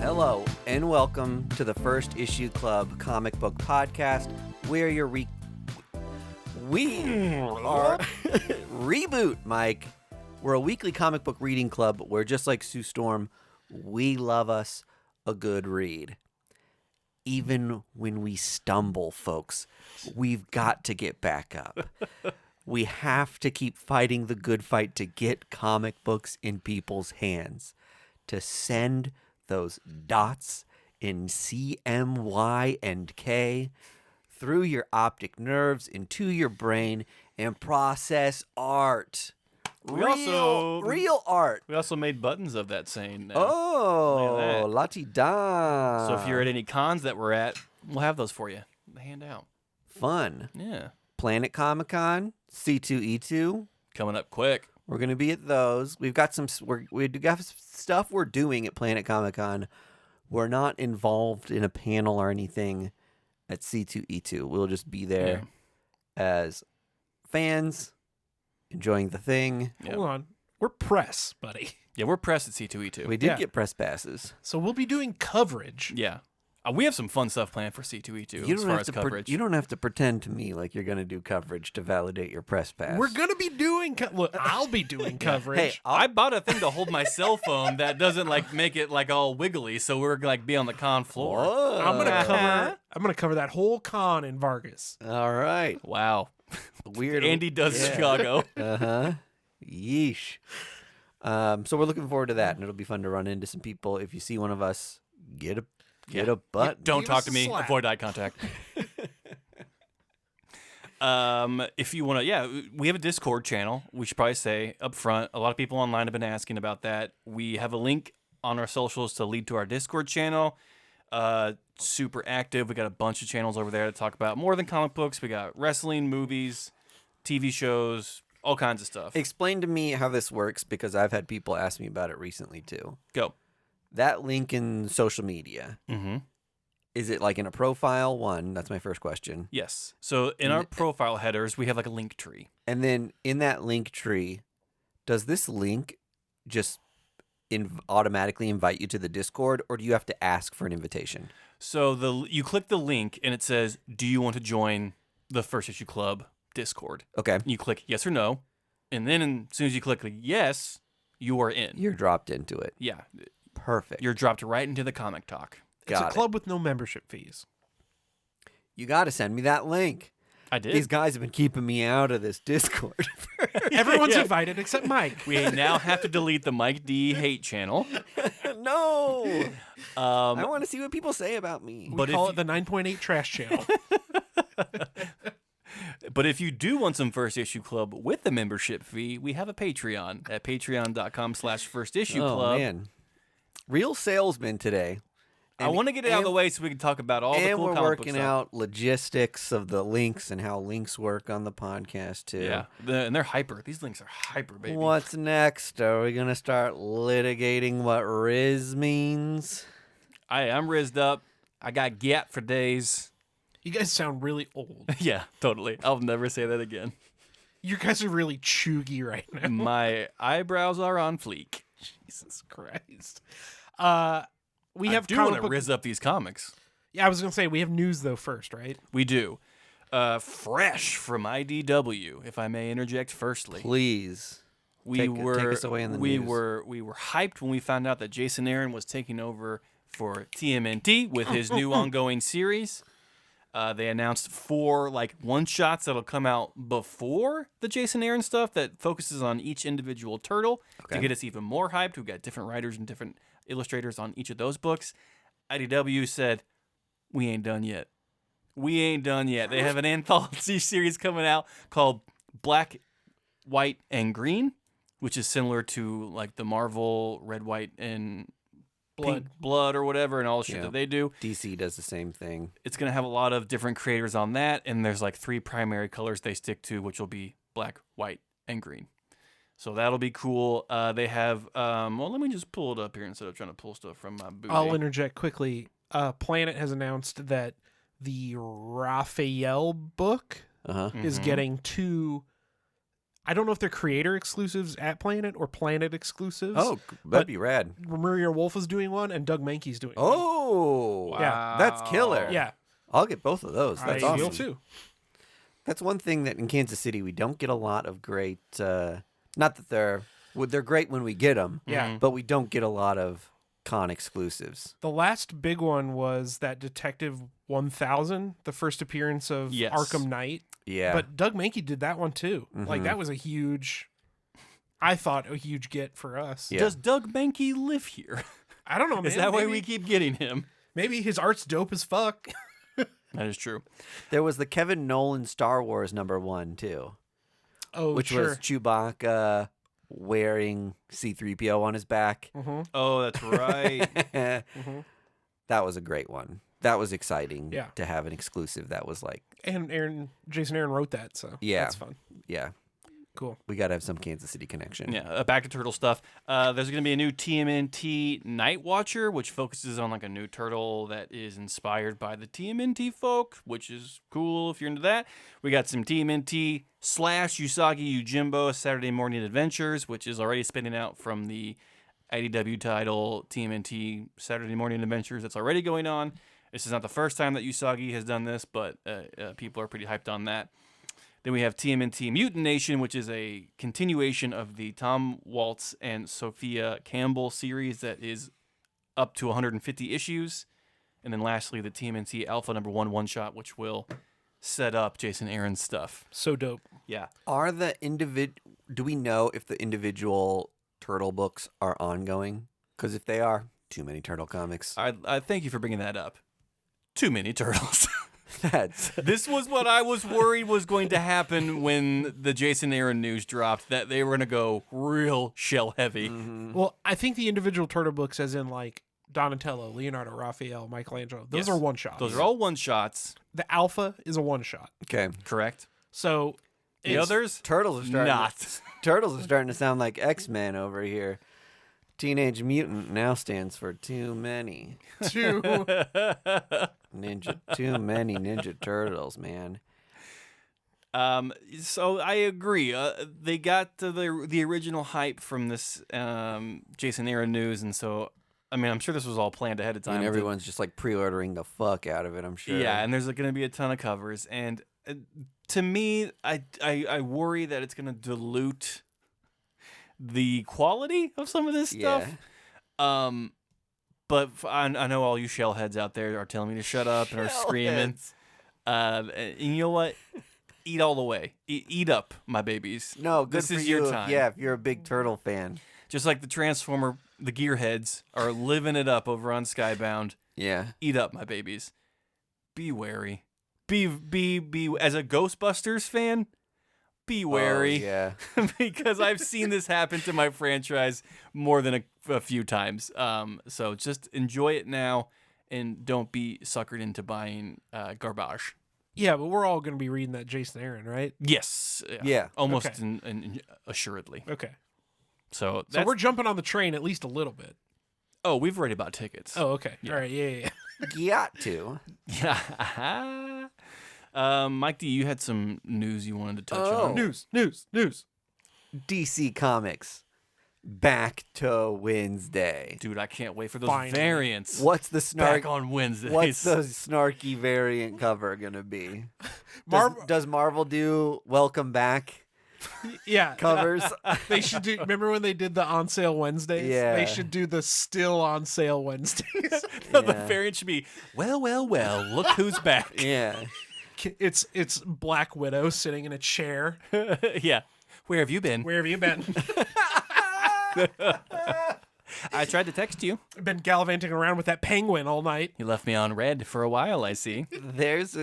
Hello, and welcome to the First Issue Club comic book podcast. We're your we are Reboot, Mike. We're a weekly comic book reading club where, just like Sue Storm, we love us a good read. Even when we stumble, folks, we've got to get back up. We have to keep fighting the good fight to get comic books in people's hands, to send those dots in C, M, Y, and K through your optic nerves into your brain and process art. Real art. We also made buttons of that saying now. Oh, la-ti-da. So if you're at any cons that we're at, we'll have those for you. They hand out. Fun. Yeah. Planet Comic-Con, C2E2. Coming up quick. We're going to be at those. We've got we got stuff we're doing at Planet Comic-Con. We're not involved in a panel or anything at C2E2. We'll just be there as fans, enjoying the thing. Hold on. We're press, buddy. Yeah, we're press at C2E2. We did get press passes. So we'll be doing coverage. Yeah. We have some fun stuff planned for C2E2 as far as coverage. You don't have to pretend to me like you're going to do coverage to validate your press pass. We're going to be doing look, I'll be doing coverage. Hey, I bought a thing to hold my cell phone that doesn't like make it like all wiggly, so we're like be on the con floor. Whoa. I'm going to cover that whole con in Vargas. All right. Wow. Weird. Andy does Chicago. Uh-huh. Yeesh. So we're looking forward to that, and it'll be fun to run into some people. If you see one of us, get a butt. Don't Give talk us to a me. slap. Avoid eye contact. If you want to, we have a Discord channel. We should probably say up front. A lot of people online have been asking about that. We have a link on our socials to lead to our Discord channel. Super active. We got a bunch of channels over there to talk about more than comic books. We got wrestling, movies, TV shows, all kinds of stuff. Explain to me how this works, because I've had people ask me about it recently too. Go. That link in social media, is it like in a profile? One, that's my first question. Yes. So in our profile headers, we have like a link tree. And then in that link tree, does this link just automatically invite you to the Discord, or do you have to ask for an invitation? So you click the link and it says, "Do you want to join the First Issue Club Discord?" Okay. You click yes or no, and then as soon as you click yes, you are in. You're dropped into it. Yeah. Perfect. You're dropped right into the comic talk. It's a club with no membership fees. You got to send me that link. I did. These guys have been keeping me out of this Discord. Everyone's invited except Mike. We now have to delete the Mike D hate channel. No. I want to see what people say about me. We call it the 9.8 trash channel. But if you do want some First Issue Club with the membership fee, we have a Patreon at patreon.com/firstissueclub. Oh, man. Real salesman today. I want to get it out of the way so we can talk about all the cool and we're comic book working stuff. out logistics of the links and how links work on the podcast, too. Yeah, and they're hyper. These links are hyper, baby. What's next? Are we going to start litigating what Riz means? I'm rizzed up. I got gap for days. You guys sound really old. Yeah, totally. I'll never say that again. You guys are really chuggy right now. My eyebrows are on fleek. Jesus Christ. We have I do want to rizz up these comics. Yeah, I was going to say, we have news, though, first, right? We do. Fresh from IDW, if I may interject firstly. Please. Take us away in the news. We were hyped when we found out that Jason Aaron was taking over for TMNT with his new ongoing series. They announced 4 one-shots that'll come out before the Jason Aaron stuff that focuses on each individual turtle to get us even more hyped. We've got different writers and different illustrators on each of those books. IDW said, we ain't done yet. We ain't done yet. They have an anthology series coming out called Black, White, and Green, which is similar to like the Marvel Red, White, and Pink Blood or whatever, and all the shit that they do. DC does the same thing. It's going to have a lot of different creators on that, and there's like 3 primary colors they stick to, which will be black, white, and green. So that'll be cool. They have, well, let me just pull it up here instead of trying to pull stuff from my booty. I'll interject quickly. Planet has announced that the Raphael book is getting 2 I don't know if they're creator exclusives at Planet or Planet exclusives. Oh, that'd be rad. Muriel Wolf is doing one, and Doug Mankey's doing one. Oh, Yeah. that's killer. Yeah. I'll get both of those. That's I awesome. feel too. That's one thing that in Kansas City we don't get a lot of great. Not that they're great when we get them. Yeah. But we don't get a lot of con exclusives. The last big one was that Detective 1000, the first appearance of Yes. Arkham Knight. Yeah. But Doug Mankey did that one too. Like that was a huge get for us. Yeah. Does Doug Mankey live here? I don't know, man. Is that why maybe, we keep getting him? maybe his art's dope as fuck. That is true. There was the Kevin Nolan Star Wars #1 too, Oh, which sure. was Chewbacca wearing C-3PO on his back. Oh, that's right. That was a great one. That was exciting Yeah. to have an exclusive that was like, And Jason Aaron wrote that, so Yeah. that's fun. yeah, Cool. we got to have some Kansas City connection. Yeah, back to turtle stuff. There's going to be a new TMNT Night Watcher, which focuses on like a new turtle that is inspired by the TMNT folk, which is cool if you're into that. We got some TMNT / Usagi Yojimbo Saturday Morning Adventures, which is already spinning out from the IDW title TMNT Saturday Morning Adventures that's already going on. This is not the first time that Usagi has done this, but people are pretty hyped on that. Then we have TMNT Mutant Nation, which is a continuation of the Tom Waltz and Sophia Campbell series that is up to 150 issues. And then lastly, the TMNT Alpha #1 one-shot, which will set up Jason Aaron's stuff. So dope. Yeah. Are the do we know if the individual turtle books are ongoing? Because if they are, too many turtle comics. I thank you for bringing that up. Too many turtles. That's This was what I was worried was going to happen when the Jason Aaron news dropped, that they were going to go real shell heavy. Well, I think the individual turtle books, as in like Donatello, Leonardo, Raphael, Michelangelo, those Yes. are one shots. Those are all one-shots, The Alpha is a one shot. okay. correct? So The it's- others, Turtles are starting. not. Turtles are starting to sound like X-Men over here. Teenage Mutant now stands for too many two. too many Ninja Turtles, man. So I agree. They got the original hype from this Jason Aaron news, and so I mean I'm sure this was all planned ahead of time. And everyone's just like pre-ordering the fuck out of it, I'm sure. Yeah, and there's going to be a ton of covers, and to me, I worry that it's going to dilute the quality of some of this stuff. But I know all you shell heads out there are telling me to shut up and are screaming. And you know what? Eat all the way. Eat up, my babies. No, good This for is you. your time. Yeah, if you're a big turtle fan. Just like the Transformer, the Gearheads are living it up over on Skybound. Yeah. Eat up, my babies. Be wary. Be as a Ghostbusters fan, be wary. Oh, yeah. Because I've seen this happen to my franchise more than a few times. So just enjoy it now and don't be suckered into buying garbage. Yeah, but we're all going to be reading that Jason Aaron, right? Yes. Yeah. Almost Okay. and assuredly. Okay. So So we're jumping on the train at least a little bit. Oh, we've already bought tickets. Oh, okay. All right. Yeah. Got to. Yeah. Mike D, you had some news you wanted to touch Oh. on. News. DC Comics back to Wednesday. Dude, I can't wait for those Finally. variants. What's the Back snark? on Wednesdays. What's the snarky variant cover gonna be? Marvel. Does Marvel do welcome back Yeah. covers? They should do. Remember when they did the on sale Wednesdays? Yeah. They should do the still on sale Wednesdays. The Yeah. variant should be, well, look who's back. Yeah. It's Black Widow sitting in a chair. Yeah. Where have you been? Where have you been? I tried to text you. Been gallivanting around with that penguin all night. You left me on red for a while, I see. There's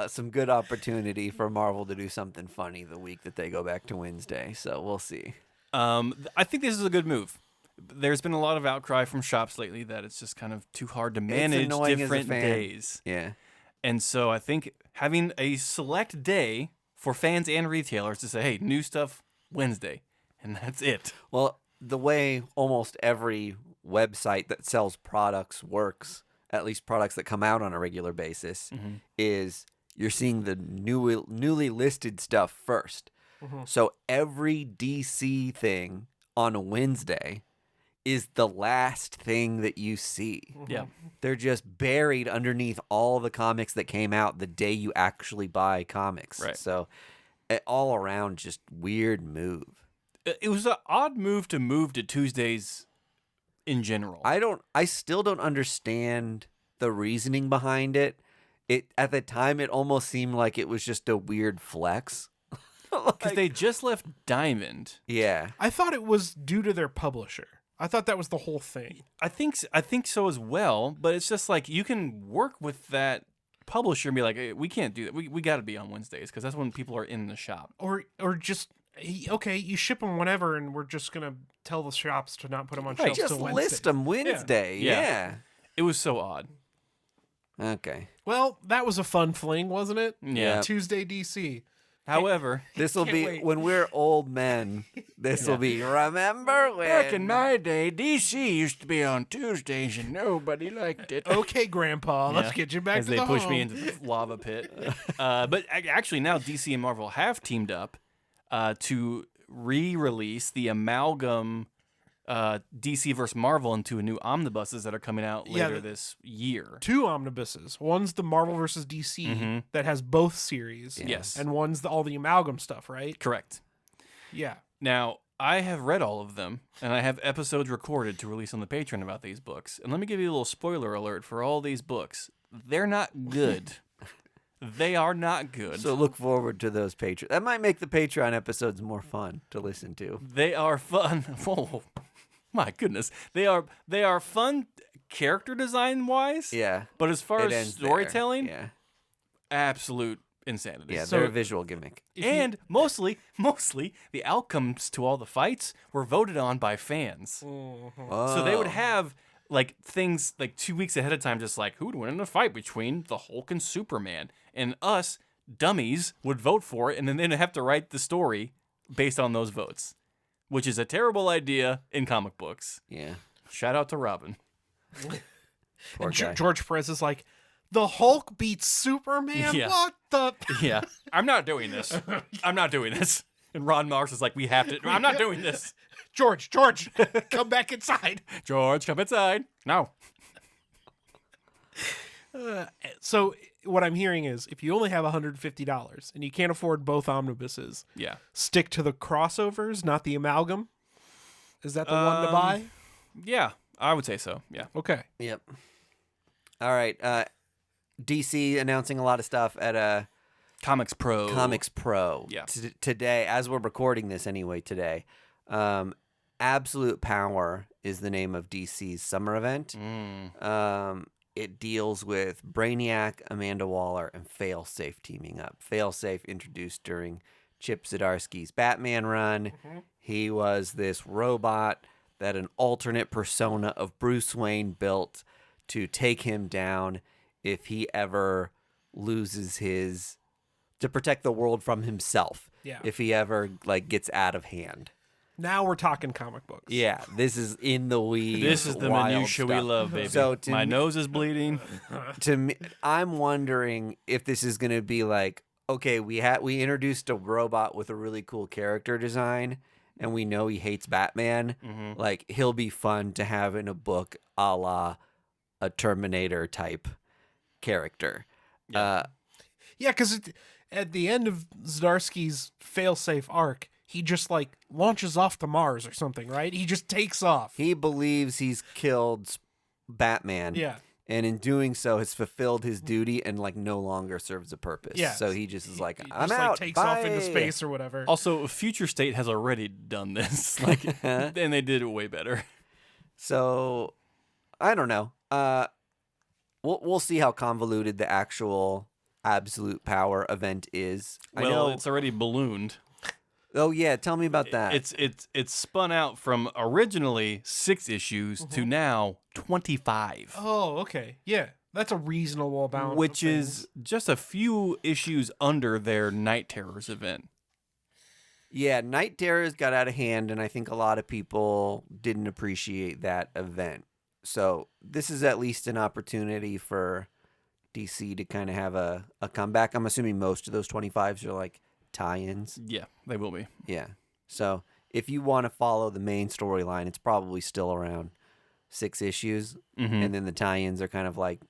some good opportunity for Marvel to do something funny the week that they go back to Wednesday. So we'll see. I think this is a good move. There's been a lot of outcry from shops lately that it's just kind of too hard to manage annoying as a different fan. days. Yeah. And so I think having a select day for fans and retailers to say, hey, new stuff Wednesday, and that's it. Well, the way almost every website that sells products works, at least products that come out on a regular basis, is you're seeing the newly listed stuff first. So every DC thing on a Wednesday is the last thing that you see. Yeah. They're just buried underneath all the comics that came out the day you actually buy comics. Right. So all around, just weird move. It was an odd move to Tuesdays in general. I still don't understand the reasoning behind it. At the time, it almost seemed like it was just a weird flex. Because they just left Diamond. Yeah. I thought it was due to their publisher. I thought that was the whole thing. I think so as well, but it's just like you can work with that publisher and be like, hey, we can't do that. We got to be on Wednesdays because that's when people are in the shop. Or just, okay, you ship them whenever, and we're just going to tell the shops to not put them on Right, shelves Just till Wednesday. list them Wednesday. Yeah. It was so odd. Okay. Well, that was a fun fling, wasn't it? Yeah. Tuesday DC. However, This will Can't be wait. when we're old men. This will be remember when my day, DC used to be on Tuesdays and nobody liked it. Okay, Grandpa, let's Yeah. get you back As to they the push home. me into the lava pit. But actually, now DC and Marvel have teamed up to re-release the amalgam DC versus Marvel into a new omnibuses that are coming out later this year. 2 omnibuses. One's the Marvel versus DC that has both series. Yes. And one's all the amalgam stuff, right? Correct. Yeah. Now, I have read all of them, and I have episodes recorded to release on the Patreon about these books. And let me give you a little spoiler alert for all these books. They're not good. They are not good. So look forward to those Patreon. That might make the Patreon episodes more fun to listen to. They are fun. Whoa. My goodness. They are fun character design wise. Yeah. But as far It as ends there. storytelling, Yeah. absolute insanity. Yeah, So- they're a visual gimmick. And mostly, the outcomes to all the fights were voted on by fans. So they would have like things like 2 weeks ahead of time, just like who would win in a fight between the Hulk and Superman, and us dummies would vote for it, and then they'd have to write the story based on those votes, which is a terrible idea in comic books. Yeah. Shout out to Robin. Poor And guy. George Perez is like, the Hulk beats Superman? Yeah. What the? Yeah, I'm not doing this. I'm not doing this. And Ron Marks is like, we have to. I'm not doing this. George, come back inside. George, come inside. No. So what I'm hearing is, if you only have $150 and you can't afford both omnibuses, Yeah. stick to the crossovers, not the amalgam. Is that the one to buy? Yeah, I would say so. Yeah. Okay. Yep. All right. DC announcing a lot of stuff at Comics Pro. Comics Pro. Yeah. Today, as we're recording this anyway today, Absolute Power is the name of DC's summer event. It deals with Brainiac, Amanda Waller, and Failsafe teaming up. Failsafe introduced during Chip Zdarsky's Batman run. He was this robot that an alternate persona of Bruce Wayne built to take him down if he ever loses his... to protect the world from himself. Yeah. If he ever gets out of hand. Now we're talking comic books. Yeah, this is in the weeds. This is the wild minutia we stuff. love, baby. So to My me- nose is bleeding. To me, I'm wondering if this is going to be like, okay, we introduced a robot with a really cool character design, and we know he hates Batman. Like, he'll be fun to have in a book, a la a Terminator type character. Yeah, because at the end of Zdarsky's failsafe arc, he just launches off to Mars or something, right? He just takes off. He believes he's killed Batman. Yeah. And in doing so, has fulfilled his duty and no longer serves a purpose. Yeah. So he just is like, He I'm just, out. takes off into Bye." space or whatever. Also, Future State has already done this. And they did it way better. So I don't know. We'll see how convoluted the actual Absolute Power event is. I Well, know. it's already ballooned. Oh yeah, tell me about that. It's spun out from originally 6 issues to now 25. Oh, okay. Yeah. That's a reasonable amount. Which of is just a few issues under their Night Terrors event. Yeah, Night Terrors got out of hand, and I think a lot of people didn't appreciate that event. So this is at least an opportunity for DC to kind of have a comeback. I'm assuming most of those 25s are tie-ins. Yeah, they will be. Yeah. So if you want to follow the main storyline, it's probably still around 6 issues. Mm-hmm. And then the tie-ins are kind of like,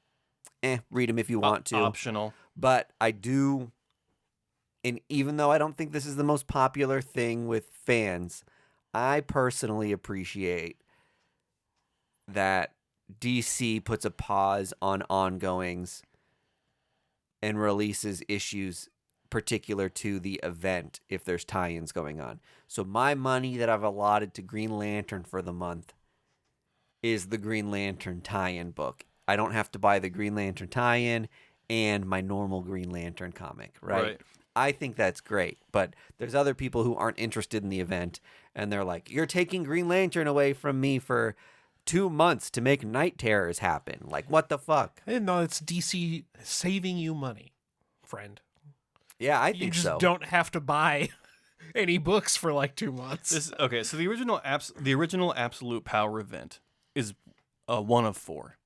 read them if you want to. Optional. But I do, and even though I don't think this is the most popular thing with fans, I personally appreciate that DC puts a pause on ongoings and releases issues particular to the event if there's tie-ins going on. So my money that I've allotted to Green Lantern for the month is the Green Lantern tie-in book. I don't have to buy the Green Lantern tie-in and my normal Green Lantern comic, right? I think that's great, but there's other people who aren't interested in the event, and they're like, you're taking Green Lantern away from me for 2 months to make Night Terrors happen. Like, what the fuck? I didn't know it's DC saving you money, friend. Yeah, I You think just so. don't have to buy any books for like 2 months. Okay, so the original Absolute Power event is one of 4.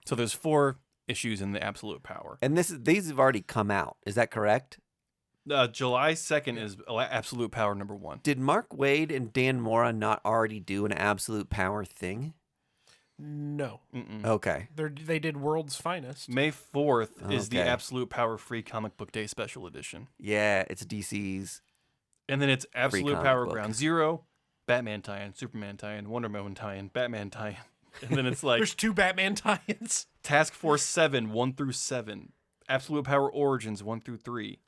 So there's 4 issues in the Absolute Power. And these have already come out. Is that correct? July 2nd is Absolute Power number 1. Did Mark Waid and Dan Mora not already do an Absolute Power thing? No. Mm-mm. Okay. They did World's Finest. May 4th is the Okay. Absolute Power Free Comic Book Day Special Edition. Yeah, it's DC's. And then it's Absolute comic Power book. Ground Zero, Batman tie-in, Superman tie-in, Wonder Woman tie-in, Batman tie-in. And then it's like There's 2 Batman tie-ins. Task Force 7, 1 through 7. Absolute Power Origins, 1 through 3.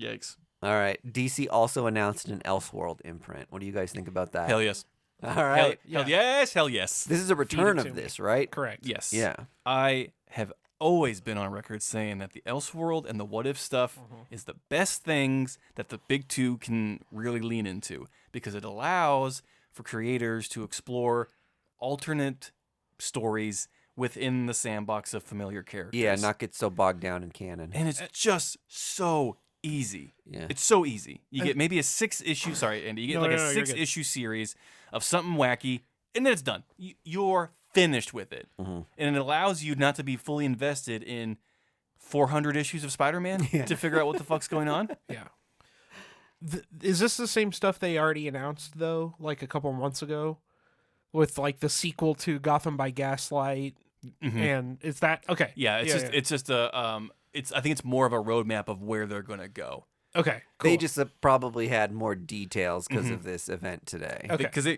Yikes. All right. DC also announced an Elseworld imprint. What do you guys think about that? Hell yes. All right. Hell yes. Hell yes. This is a return to of me. this, right? Correct. Yes. Yeah. I have always been on record saying that the Elseworld and the What If stuff is the best things that the big two can really lean into, because it allows for creators to explore alternate stories within the sandbox of familiar characters. Yeah, not get so bogged down in canon. And it's just so easy. Yeah. It's so easy. You get maybe a 6-issue, sorry, Andy, you get No, like no, a no, you're 6-issue series of something wacky, and then it's done. You're finished with it. And it allows you not to be fully invested in 400 issues of Spider-Man to figure out what the fuck's going on. Yeah. Is this the same stuff they already announced, though, like a couple months ago? With, like, the sequel to Gotham by Gaslight? And is that... Okay. Yeah, it's just a... I think it's more of a roadmap of where they're going to go. Okay, cool. They just probably had more details because of this event today. Okay. Because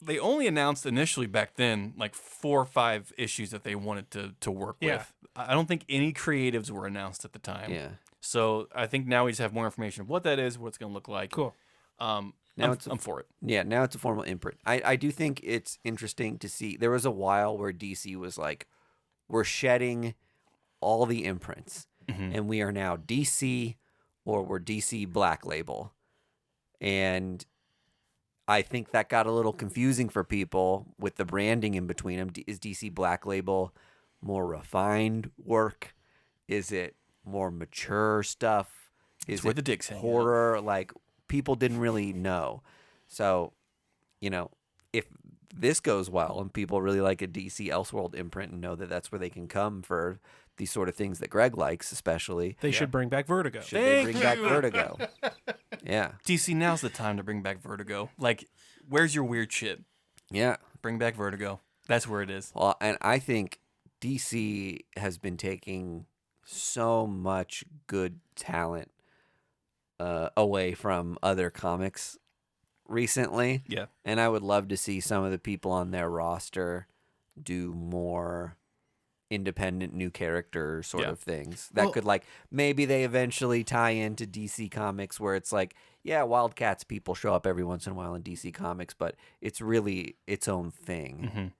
they only announced initially back then like 4 or 5 issues that they wanted to work Yeah. with. I don't think any creatives were announced at the time. Yeah. So I think now we just have more information of what that is, what it's going to look like. Cool. Now I'm for it. Yeah, now it's a formal imprint. I do think it's interesting to see. There was a while where DC was like, we're shedding all the imprints, and we are now DC, or we're DC Black Label. And I think that got a little confusing for people with the branding in between them. Is DC Black Label more refined work? Is it more mature stuff? Is where it the dicks hang out. horror? Like, people didn't really know. So, if this goes well and people really like a DC Elseworld imprint and know that that's where they can come for these sort of things that Greg likes, especially, They should bring back Vertigo. should they bring back Vertigo? Yeah. DC, now's the time to bring back Vertigo. Like, where's your weird shit? Yeah. Bring back Vertigo. That's where it is. Well, and I think DC has been taking so much good talent away from other comics recently. Yeah. And I would love to see some of the people on their roster do more independent new character sort of things that could, like, maybe they eventually tie into DC Comics where it's like, yeah, Wildcats people show up every once in a while in DC Comics, but it's really its own thing.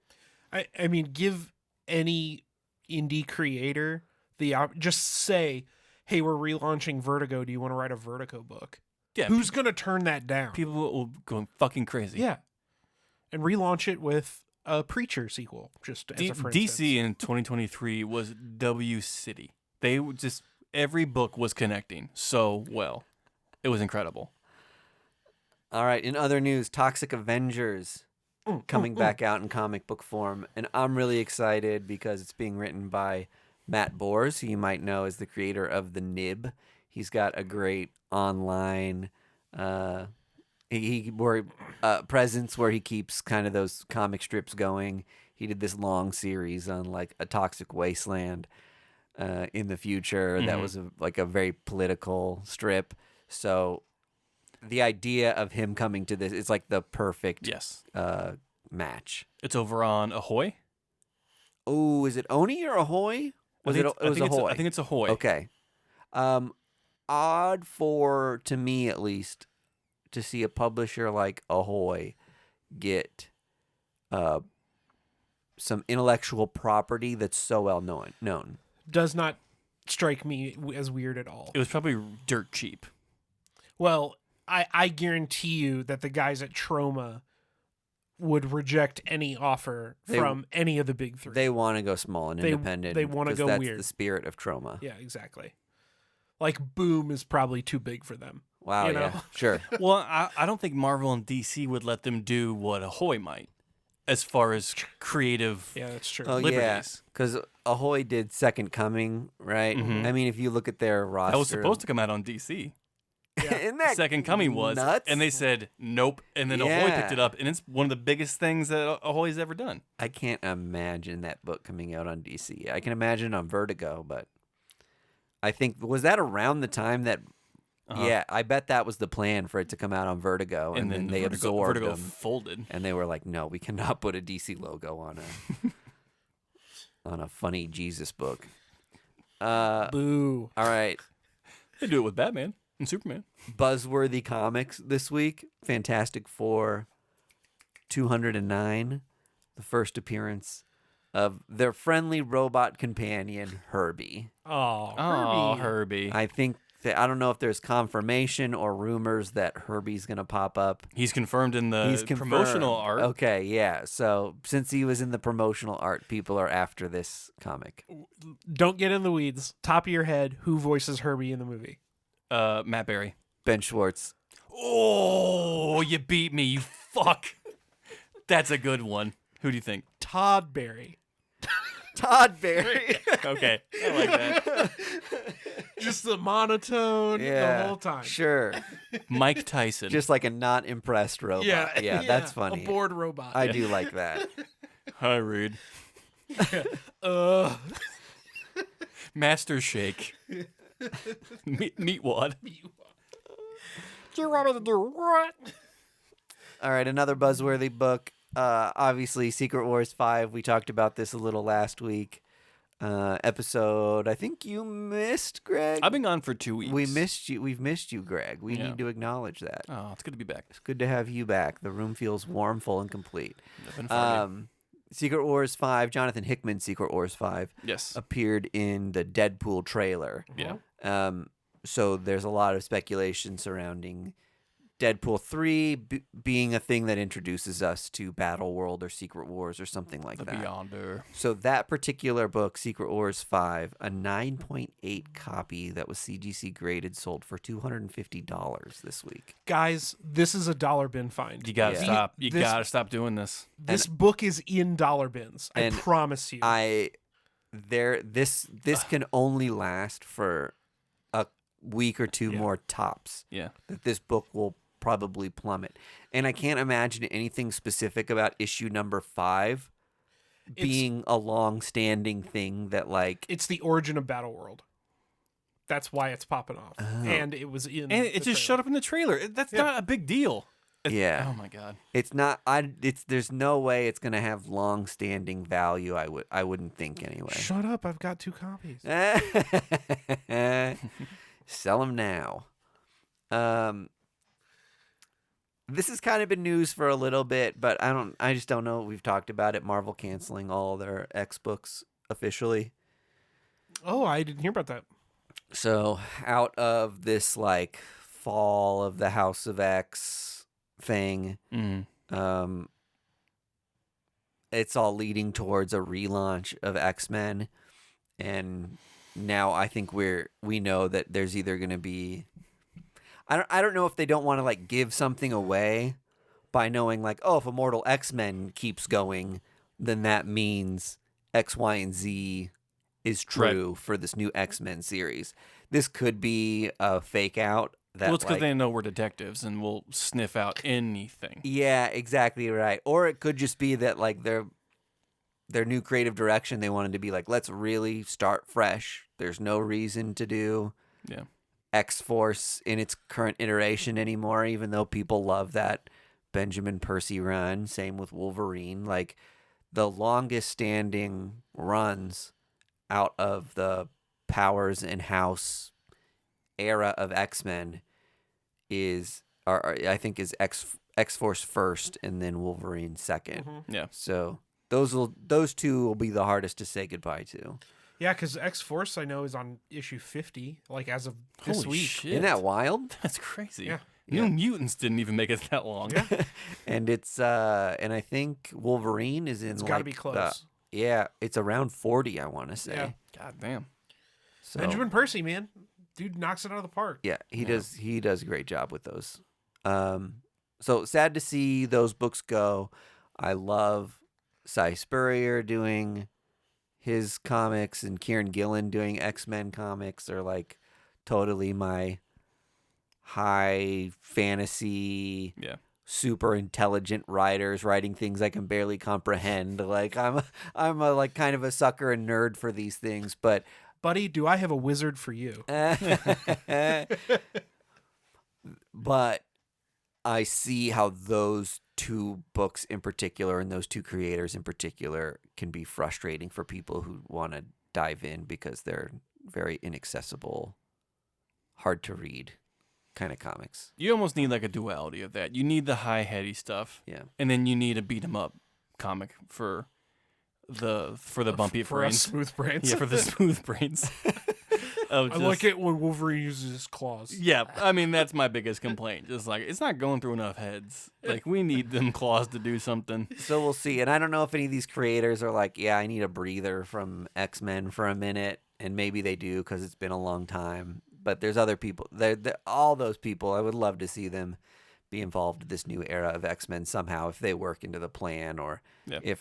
I mean, give any indie creator just say, hey, we're relaunching Vertigo. Do you want to write a Vertigo book? Yeah. Who's going to turn that down? People will go fucking crazy. Yeah. And relaunch it with a Preacher sequel, just as a for instance. DC in 2023 was W City. They would just, every book was connecting so well. It was incredible. All right, in other news, Toxic Avengers coming back out in comic book form, and I'm really excited because it's being written by Matt Bors, who you might know as the creator of The Nib. He's got a great online presence where he keeps kind of those comic strips going. He did this long series on like a toxic wasteland in the future that was like a very political strip. So the idea of him coming to this is like the perfect match. It's over on Ahoy. Oh, is it Oni or Ahoy? It was Ahoy. I think it's Ahoy. Okay. Odd to me at least, to see a publisher like Ahoy get some intellectual property that's so well known. Does not strike me as weird at all. It was probably dirt cheap. Well, I guarantee you that the guys at Troma would reject any offer from any of the big three. They want to go small and independent. They want to go that's weird. The spirit of Troma. Yeah, exactly. Like Boom is probably too big for them. Wow, yeah, sure. Well, I don't think Marvel and DC would let them do what Ahoy might, as far as creative that's true. liberties. Because Ahoy did Second Coming, right? I mean, if you look at their roster, That was supposed to come out on DC. Isn't that Second Coming was, nuts? and they said nope, and then Ahoy picked it up, and it's one of the biggest things that Ahoy's ever done. I can't imagine that book coming out on DC. I can imagine on Vertigo, but I think was that around the time that. Yeah, I bet that was the plan for it to come out on Vertigo, and then they absorbed Vertigo them, folded, and they were like, "No, we cannot put a DC logo on a funny Jesus book." Boo! All right, they do it with Batman and Superman. Buzzworthy comics this week: Fantastic Four 209, the first appearance of their friendly robot companion Herbie. Oh, Herbie! I think. I don't know if there's confirmation or rumors that Herbie's going to pop up. He's confirmed in the promotional art. Okay, yeah. So since he was in the promotional art, people are after this comic. Don't get in the weeds. Top of your head, who voices Herbie in the movie? Matt Berry. Ben Schwartz. Oh, you beat me, you fuck. That's a good one. Who do you think? Todd Berry. Todd Berry. Okay, I like that. Just the monotone the whole time. Sure. Mike Tyson. Just like a not impressed robot. Yeah, that's funny. A bored robot. I do like that. Hi, Reed. Master Shake. Meatwad. You want me to do what? All right, another buzzworthy book. Obviously, Secret Wars 5. We talked about this a little last week. Episode, I think you missed, Greg. I've been gone for 2 weeks. We've missed you, Greg. We need to acknowledge that. Oh, it's good to be back. It's good to have you back. The room feels warm, full, and complete. Been fun, Secret Wars 5, Jonathan Hickman's Secret Wars 5 yes. appeared in the Deadpool trailer. Yeah. So there's a lot of speculation surrounding Deadpool 3 being a thing that introduces us to Battle World or Secret Wars or something like that. Beyonder. So that particular book, Secret Wars 5, a 9.8 copy that was CGC graded, sold for $250 this week. Guys, this is a dollar bin find. You gotta stop. You gotta stop doing this. This book is in dollar bins. I promise you. This can only last for a week or two more tops. Yeah. That this book will probably plummet. And I can't imagine anything specific about issue number 5 being a long-standing thing that like... It's the origin of Battle World. That's why it's popping off. And it was in And it just showed up in the trailer. That's not a big deal. Yeah. Oh my god. It's not there's no way it's going to have long-standing value, I wouldn't think anyway. Shut up, I've got 2 copies. Sell them now. This has kind of been news for a little bit, but I just don't know. We've talked about it. Marvel canceling all their X books officially. Oh, I didn't hear about that. So out of this like fall of the House of X thing, it's all leading towards a relaunch of X-Men, and now I think we know that there's either going to be I don't know if they don't want to like give something away by knowing like, oh, if Immortal X-Men keeps going, then that means X, Y, and Z is true for this new X-Men series. this could be a fake out. That, Well, it's because like, they know we're detectives and we'll sniff out anything. yeah, exactly right. Or it could just be that like their new creative direction, they wanted to be like, let's really start fresh. There's no reason to do Yeah. X-Force in its current iteration anymore, even though people love that Benjamin Percy run. Same with Wolverine. Like, the longest standing runs out of the Powers and House era of X-Men I think is X-Force first and then Wolverine second. Yeah. So those two will be the hardest to say goodbye to. Yeah, because X-Force I know is on issue 50, like as of this Holy week. shit. Isn't that wild? That's crazy. Yeah. New Mutants didn't even make it that long. Yeah. And it's and I think Wolverine is in It's like got to be close. yeah, it's around 40, I want to say. Yeah. God damn. So Benjamin Percy, man, dude knocks it out of the park. yeah, he does a great job with those. So sad to see those books go. I love Cy Spurrier doing his comics and Kieran Gillen doing X-Men comics are like totally my high fantasy, super intelligent writers writing things I can barely comprehend. Like I'm a like kind of a sucker and nerd for these things, but Buddy, do I have a wizard for you? but I see how those two books in particular and those two creators in particular can be frustrating for people who want to dive in because they're very inaccessible, hard to read kind of comics. You almost need like a duality of that. You need the high heady stuff. Yeah. And then you need a beat 'em up comic for the bumpy for brains. us smooth brains. Yeah, for the smooth brains. I like it when Wolverine uses his claws. Yeah, I mean that's my biggest complaint. Just like it's not going through enough heads. Like we need them claws to do something. So we'll see. And I don't know if any of these creators are like, yeah, I need a breather from X-Men for a minute. And maybe they do because it's been a long time. But there's other people. All those people, I would love to see them be involved in this new era of X-Men somehow if they work into the plan or if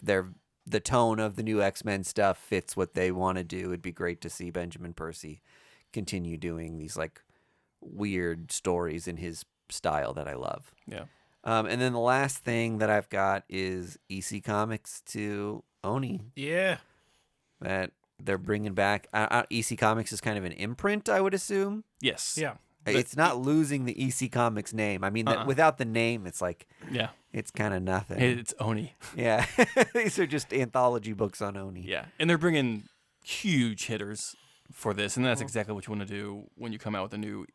the tone of the new X-Men stuff fits what they want to do. It'd be great to see Benjamin Percy continue doing these like weird stories in his style that I love. Yeah. And then the last thing that I've got is EC Comics to Oni. Yeah. That they're bringing back. EC Comics is kind of an imprint, I would assume. Yes. Yeah. It's not losing the EC Comics name. I mean, without the name, it's like, it's kind of nothing. It's Oni. Yeah. These are just anthology books on Oni. Yeah. And they're bringing huge hitters for this. And that's exactly what you want to do when you come out with a new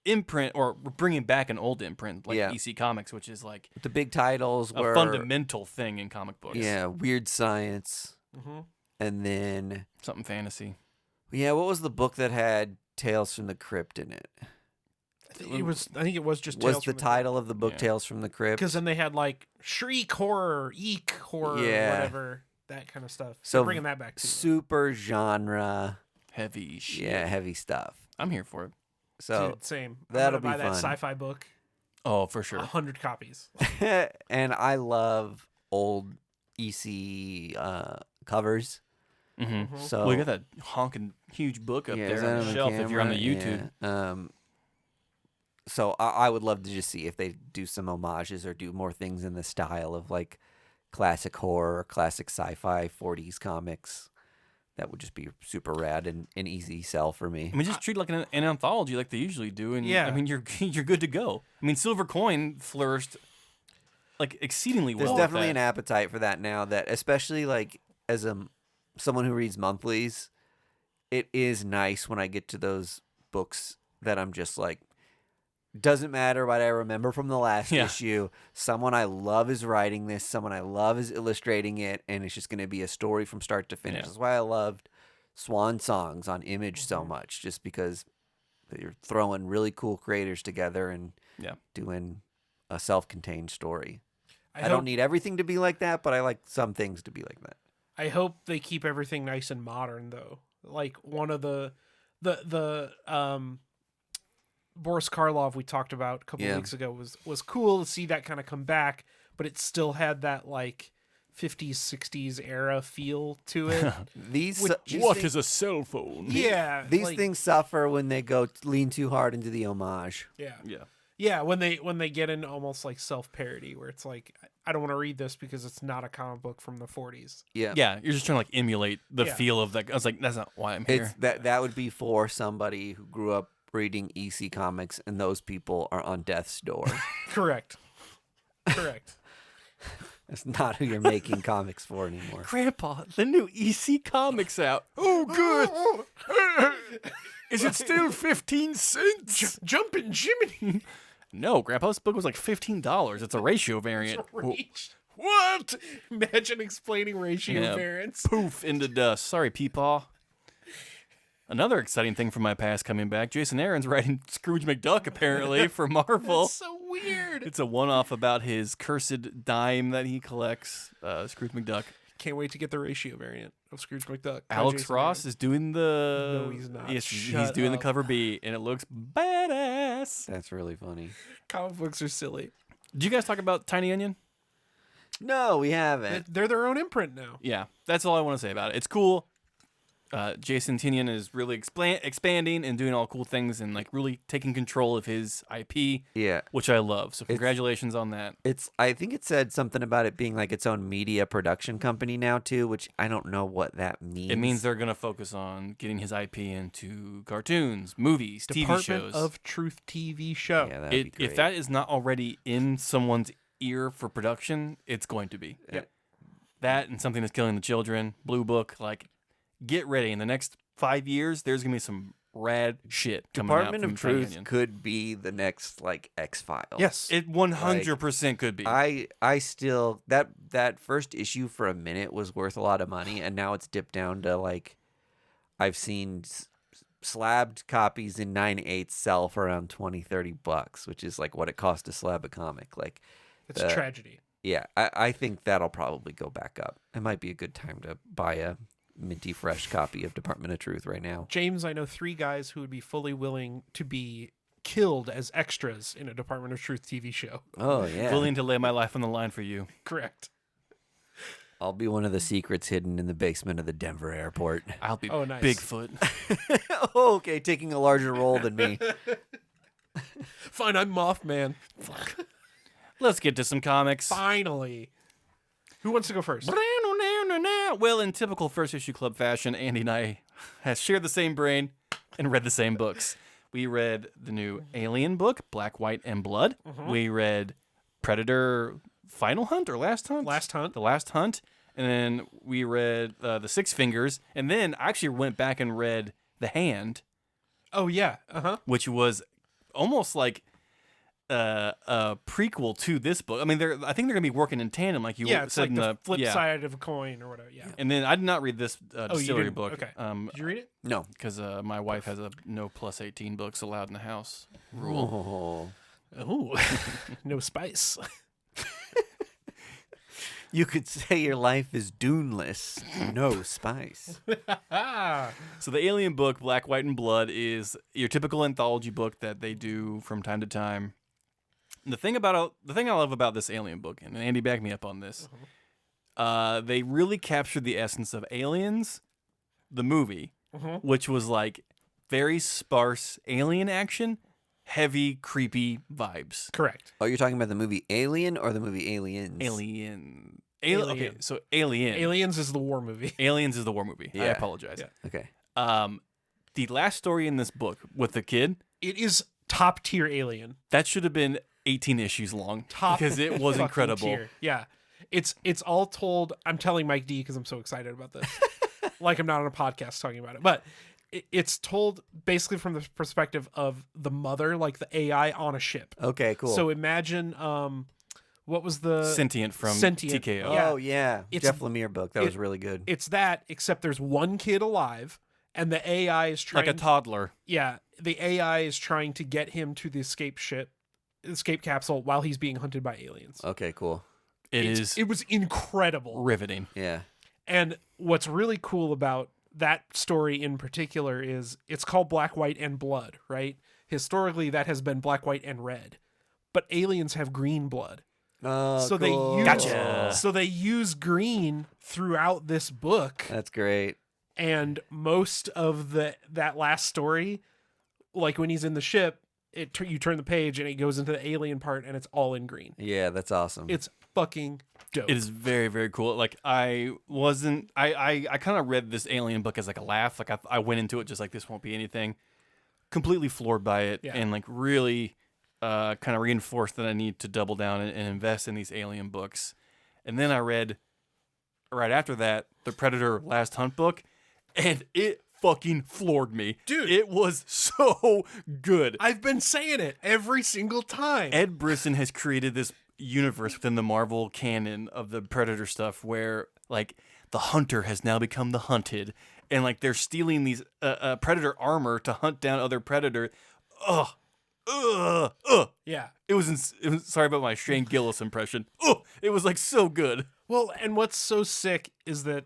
imprint or bringing back an old imprint like EC Comics, which is like the big titles a fundamental thing in comic books. Yeah. Weird Science. And then something fantasy. Yeah. What was the book that had Tales from the Crypt in it? I think it was just was Tales the from title of the book Tales from the Crypt? Because then they had like shriek horror, eek horror, whatever, that kind of stuff. So bringing that back too. Super genre, heavy shit. Yeah, heavy stuff. I'm here for it. So dude, same. That'll be buy fun. That sci-fi book. Oh, for sure. 100 copies. And I love old EC covers. So you got that honking huge book up there on the shelf if you're on the YouTube. Yeah. So I would love to just see if they do some homages or do more things in the style of like classic horror, classic sci-fi 40s comics. That would just be super rad and an easy sell for me. I mean, just treat it like an anthology like they usually do, and I mean, you're good to go. I mean, Silver Coin flourished like exceedingly well. There's definitely an appetite for that now. That especially like as someone who reads monthlies, it is nice when I get to those books that I'm just like, doesn't matter what I remember from the last issue. Someone I love is writing this. Someone I love is illustrating it, and it's just going to be a story from start to finish. That's why I loved Swan Songs on Image so much, just because you're throwing really cool creators together and doing a self-contained story. I don't need everything to be like that, but I like some things to be like that. I hope they keep everything nice and modern, though. Like one of the Boris Karloff we talked about a couple weeks ago was cool to see that kind of come back, but it still had that like 50s, 60s era feel to it. These What is a cell phone? Yeah. these like- things suffer when they go lean too hard into the homage. Yeah. Yeah. Yeah, when they get into almost like self-parody where it's like, I don't want to read this because it's not a comic book from the 40s. Yeah. Yeah, you're just trying to like emulate the Yeah. feel of that. I was like, that's not why I'm here. It's that would be for somebody who grew up reading EC comics, and those people are on death's door. Correct. Correct. That's not who you're making comics for anymore. Grandpa, the new EC comics out. Oh, good. Is it still 15 cents? Jumpin' Jiminy. No, Grandpa, this book was like $15. It's a ratio variant. What? Imagine explaining ratio Yeah. variance. Poof into dust. Sorry, Peepaw. Another exciting thing from my past coming back. Jason Aaron's writing Scrooge McDuck, apparently, for Marvel. That's so weird. It's a one-off about his cursed dime that he collects, Scrooge McDuck. Can't wait to get the ratio variant of Scrooge McDuck. by Alex Jason Ross Aaron. is doing the... No, he's not. Yes, he's Shut doing up. the cover B, and it looks badass. That's really funny. Comic books are silly. Did you guys talk about Tiny Onion? No, we haven't. They're their own imprint now. Yeah, that's all I want to say about it. It's cool. Jason Tinian is really expanding and doing all cool things and like really taking control of his IP, Yeah. which I love. So congratulations on that. I think it said something about it being like its own media production company now too, which I don't know what that means. It means they're going to focus on getting his IP into cartoons, movies, TV Department shows. of Truth TV show. Yeah, that'd be great. If that is not already in someone's ear for production, it's going to be. Yep. That and Something That's Killing the Children, Blue Book, like get ready. In the next 5 years, there's going to be some rad shit coming Department out from of Tiny Truth Onion. could be the next like X-Files. Yes. It 100% could be. I still that first issue for a minute was worth a lot of money, and now it's dipped down to like I've seen slabbed copies in 9/8 sell for around $20-$30, which is like what it costs to slab a comic. Like It's a tragedy. yeah, I think that'll probably go back up. It might be a good time to buy a minty fresh copy of Department of Truth right now. James, I know 3 guys who would be fully willing to be killed as extras in a Department of Truth TV show. Oh yeah, Willing to lay my life on the line for you. Correct. I'll be one of the secrets hidden in the basement of the Denver airport. I'll be Oh, nice. Bigfoot. Oh, okay, taking a larger role than me. Fine, I'm Mothman. Let's get to some comics. Finally. Who wants to go first? Well, in typical first issue club fashion, Andy and I has shared the same brain and read the same books. We read the new Alien book, Black, White, and Blood. We read Predator Final Hunt or Last Hunt? Last Hunt. The Last Hunt. And then we read The Six Fingers. And then I actually went back and read The Hand, Oh, yeah. Uh-huh. which was almost like a prequel to this book. I mean, I think they're going to be working in tandem, like you Yeah, it's said like in the flip yeah. side of a coin or whatever. Yeah. And then I did not read this you distillery didn't? book. Okay. Did you read it? No. Because my wife has a no plus 18 books allowed in the house rule. Oh. Oh, no spice. You could say your life is Duneless. No spice. So the Alien book, Black, White, and Blood, is your typical anthology book that they do from time to time. And the thing I love about this Alien book, and Andy backed me up on this, they really captured the essence of Aliens, the movie, which was like very sparse alien action, heavy, creepy vibes. Correct. Oh, you're talking about the movie Alien or the movie Aliens? Alien. Alien. Okay, so Alien. Aliens is the war movie. Aliens is the war movie. I Yeah. apologize. Yeah. Okay. The last story in this book with the kid, It is top tier Alien. that should have been 18 issues long Top because it was fucking incredible. tier. Yeah. It's all told. I'm telling Mike D because I'm so excited about this. Like I'm not on a podcast talking about it, but it's told basically from the perspective of the mother, like the AI on a ship. Okay, cool. So imagine what was the Sentient from Sentient. TKO. Yeah. Oh, yeah. It's- Jeff Lemire book. That was really good. It's that, except there's one kid alive, and the AI is trying. Like a toddler. Yeah, the AI is trying to get him to the escape capsule while he's being hunted by aliens. Okay, cool. It was incredible. riveting. Yeah. And what's really cool about that story in particular is it's called Black, White, and Blood, right? Historically, that has been black, white, and red. But aliens have green blood. Oh, So cool. they use Gotcha. so they use green throughout this book, That's great. and most of that last story, like when he's in the ship, you turn the page and it goes into the alien part, and it's all in green. Yeah, that's awesome. It's fucking dope. It is very, very cool. Like I kind of read this alien book as like a laugh. Like I went into it just like this won't be anything. Completely floored by it, Yeah. and like really kind of reinforced that I need to double down and invest in these alien books. And then I read right after that the Predator Last Hunt book, and it fucking floored me. Dude. It was so good. I've been saying it every single time. Ed Brisson has created this universe within the Marvel canon of the Predator stuff where like the hunter has now become the hunted, and like they're stealing these Predator armor to hunt down other Predator. Yeah. It was sorry about my Shane Gillis impression. It was like so good. Well, and what's so sick is that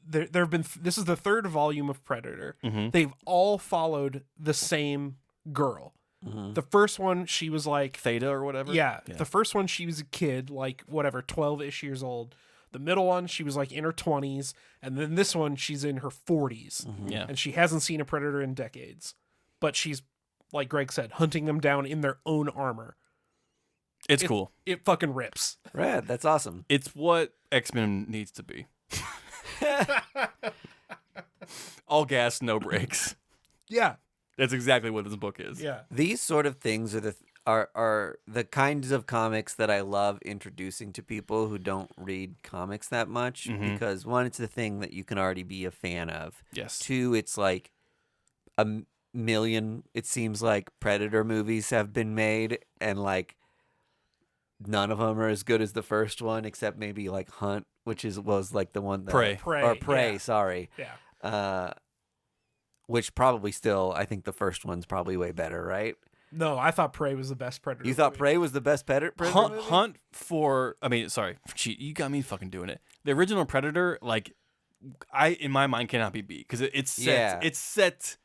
there have been this is the third volume of Predator. They've all followed the same girl. The first one, she was like Theta or whatever. yeah. The first one, she was a kid, like whatever, 12-ish years old. The middle one, she was like in her 20s, and then this one, she's in her 40s, Yeah. and she hasn't seen a predator in decades. But she's, like Greg said, hunting them down in their own armor. It's cool. It fucking rips. Rad. That's awesome. It's what X-Men needs to be. All gas, no brakes. Yeah. That's exactly what this book is. Yeah. These sort of things are the kinds of comics that I love introducing to people who don't read comics that much, because one, it's the thing that you can already be a fan of. Yes. Two, it's like a million, it seems like, Predator movies have been made, and like none of them are as good as the first one, except maybe like Hunt, which was like the one that Prey. Prey, Yeah. sorry. Yeah. Which probably still, I think the first one's probably way better, right? No, I thought Prey was the best Predator. You thought movie. Prey was the best Predator movie? Hunt for, I mean, sorry, cheat. You got me fucking doing it. The original Predator, like, in my mind, cannot be beat because it's set. Yeah. It's set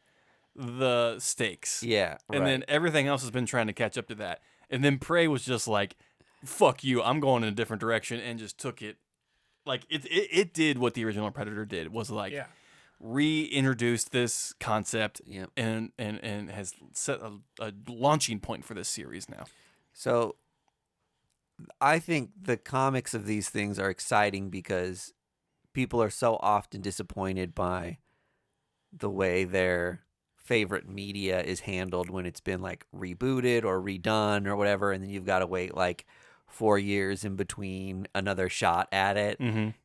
the stakes. Yeah, And then everything else has been trying to catch up to that. And then Prey was just like, fuck you, I'm going in a different direction, and just took it. Like, it did what the original Predator did, was like, Yeah. reintroduced this concept Yep. and has set a launching point for this series now. So I think the comics of these things are exciting because people are so often disappointed by the way their favorite media is handled when it's been like rebooted or redone or whatever, and then you've got to wait like 4 years in between another shot at it.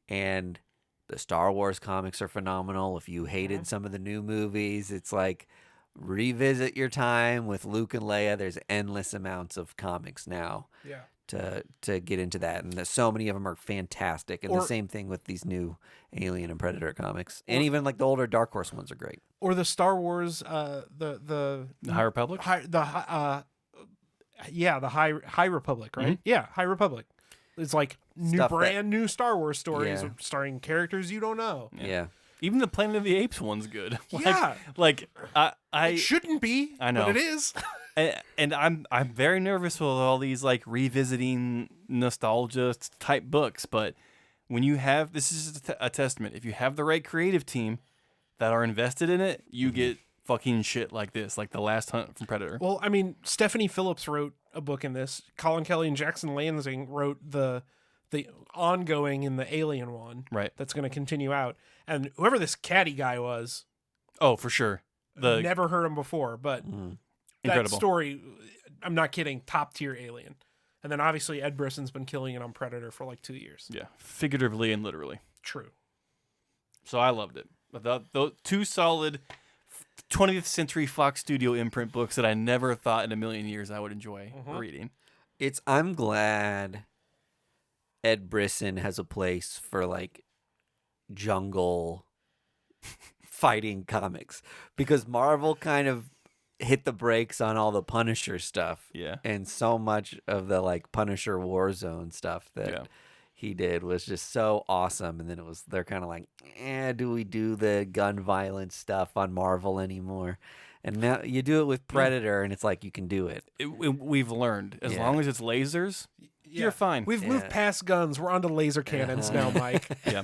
And the Star Wars comics are phenomenal. If you hated some of the new movies, it's like revisit your time with Luke and Leia. There's endless amounts of comics now Yeah. to get into that, and so many of them are fantastic. And the Or- same thing with these new Alien and Predator comics, and even like the older Dark Horse ones are great. Or the Star Wars, the The High Republic? High Republic, right? Yeah, High Republic. It's like brand new Star Wars stories Yeah. starring characters you don't know. Yeah. Even the Planet of the Apes one's good. Yeah. Like It I shouldn't be, I know. but it is. and I'm very nervous with all these like revisiting nostalgia type books, but when you have, this is a testament, if you have the right creative team that are invested in it, you get fucking shit like this, like The Last Hunt from Predator. Well, I mean, Stephanie Phillips wrote a book in this. Colin Kelly and Jackson Lansing wrote the ongoing in the Alien one. Right. That's going to continue out. And whoever this caddy guy was, Oh, for sure. The never heard him before, but that incredible story, I'm not kidding, top tier Alien. And then obviously Ed Brisson's been killing it on Predator for like 2 years. Yeah, figuratively and literally. True. So I loved it. The two solid 20th Century Fox Studio imprint books that I never thought in a million years I would enjoy reading. I'm glad Ed Brisson has a place for like jungle fighting comics, because Marvel kind of hit the brakes on all the Punisher stuff. Yeah. And so much of the like Punisher Warzone stuff that he did was just so awesome. And then they're kind of like, do we do the gun violence stuff on Marvel anymore? And now you do it with Predator, and it's like you can do it. We've learned as long as it's lasers, You're fine. We've moved past guns. We're onto laser cannons now, Mike. Yeah.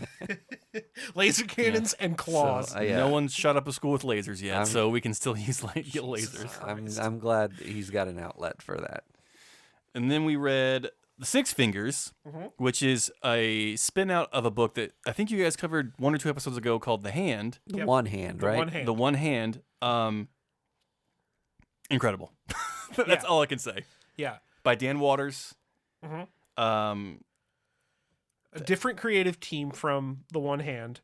Laser cannons and claws. So, yeah. No one's shut up a school with lasers yet, so we can still get lasers. I'm glad he's got an outlet for that. And then we read The Six Fingers, which is a spin out of a book that I think you guys covered 1 or 2 episodes ago called The Hand. The One Hand, right? One hand. The One Hand. Incredible. That's all I can say. Yeah. By Dan Waters. A different creative team from The One Hand.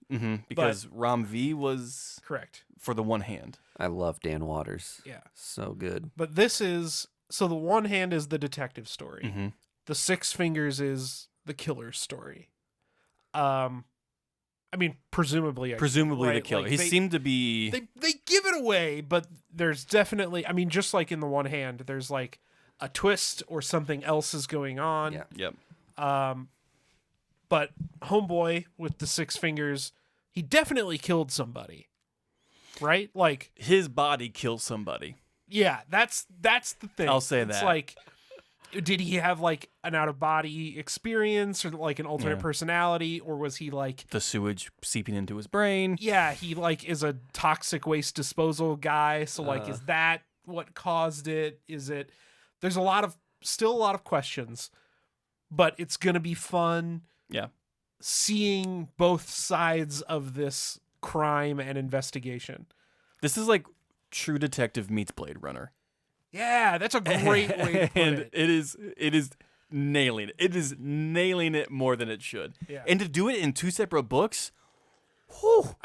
Because Ram V was Correct. for The One Hand. I love Dan Waters. Yeah. So good. But this is... So The One Hand is the detective story. The Six Fingers is the killer's story. I mean, presumably The killer. Like he seemed to be... They give it away, but there's definitely... I mean, just like in The One Hand, there's like a twist or something else is going on. Yeah. Yep. But Homeboy with the Six Fingers, he definitely killed somebody. Right? Like... His body killed somebody. Yeah, that's the thing. I'll say it's that. Like, did he have like an out of body experience or like an alternate personality, or was he like the sewage seeping into his brain? Yeah, he like is a toxic waste disposal guy. So like, is that what caused it? Is it? There's still a lot of questions, but it's gonna be fun. Yeah, seeing both sides of this crime and investigation. This is like True Detective meets Blade Runner. Yeah, that's a great way to put and it. It is nailing it. It is nailing it more than it should. Yeah. And to do it in 2 separate books, whew,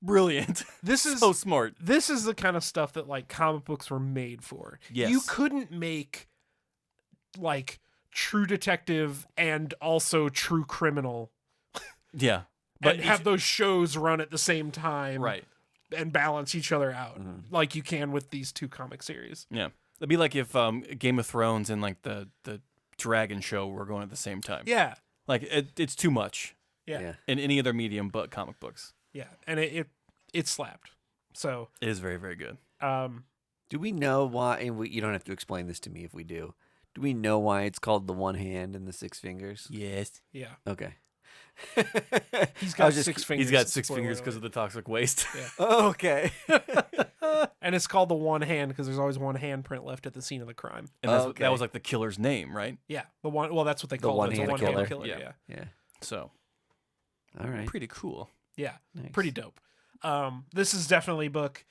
brilliant. This is so smart. This is the kind of stuff that like comic books were made for. Yes. You couldn't make like True Detective and also True Criminal. Yeah. But have those shows run at the same time. Right. And balance each other out like you can with these 2 comic series. Yeah. It'd be like if Game of Thrones and like the Dragon show were going at the same time. Yeah. Like it's too much. Yeah. In any other medium but comic books. Yeah. And it slapped. So it is very, very good. Do we know why? And you don't have to explain this to me if we do. Do we know why it's called The One Hand and the Six Fingers? Yes. Yeah. Okay. He's got 6 fingers. He's got 6 fingers because of the toxic waste. Yeah. Oh, okay. And it's called The One Hand because there's always one handprint left at the scene of the crime. And that was like the killer's name, right? Yeah. The one. Well, that's what they call it. It's a one-hand killer. Yeah. Yeah. So, all right. Pretty cool. Yeah. Nice. Pretty dope. This is definitely a book.